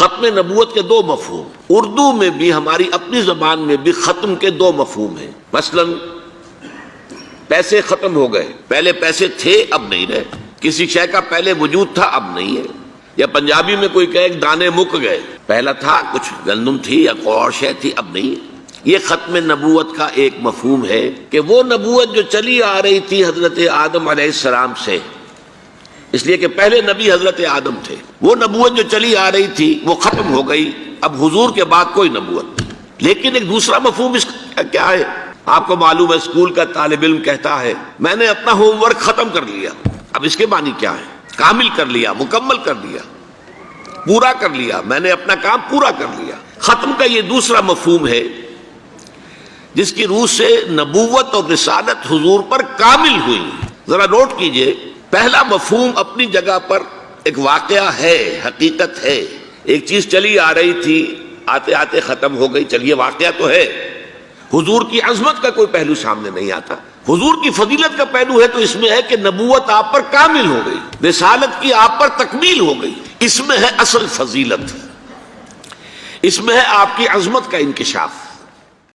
ختم نبوت کے دو مفہوم، اردو میں بھی ہماری اپنی زبان میں بھی ختم کے دو مفہوم ہیں۔ مثلا پیسے ختم ہو گئے، پہلے پیسے تھے اب نہیں رہے، کسی شے کا پہلے وجود تھا اب نہیں ہے، یا پنجابی میں کوئی کہے دانے مک گئے، پہلا تھا کچھ گندم تھی یا کوئی اور شے تھی اب نہیں ہے۔ یہ ختم نبوت کا ایک مفہوم ہے کہ وہ نبوت جو چلی آ رہی تھی حضرت آدم علیہ السلام سے، اس لیے کہ پہلے نبی حضرت آدم تھے، وہ نبوت جو چلی آ رہی تھی وہ ختم ہو گئی، اب حضور کے بعد کوئی نبوت نہیں۔ لیکن ایک دوسرا مفہوم اس کا کیا ہے؟ آپ کو معلوم ہے اسکول کا طالب علم کہتا ہے میں نے اپنا ہوم ورک ختم کر لیا، اب اس کے معنی کیا ہے؟ کامل کر لیا، مکمل کر لیا، پورا کر لیا، میں نے اپنا کام پورا کر لیا۔ ختم کا یہ دوسرا مفہوم ہے جس کی روح سے نبوت اور رسالت حضور پر کامل ہوئی۔ ذرا نوٹ کیجئے، پہلا مفہوم اپنی جگہ پر ایک واقعہ ہے، حقیقت ہے، ایک چیز چلی آ رہی تھی آتے آتے ختم ہو گئی، چلیے واقعہ تو ہے۔ حضور کی عظمت کا کوئی پہلو سامنے نہیں آتا، حضور کی فضیلت کا پہلو ہے تو اس میں ہے کہ نبوت آپ پر کامل ہو گئی، رسالت کی آپ پر تکمیل ہو گئی، اس میں ہے اصل فضیلت، اس میں ہے آپ کی عظمت کا انکشاف۔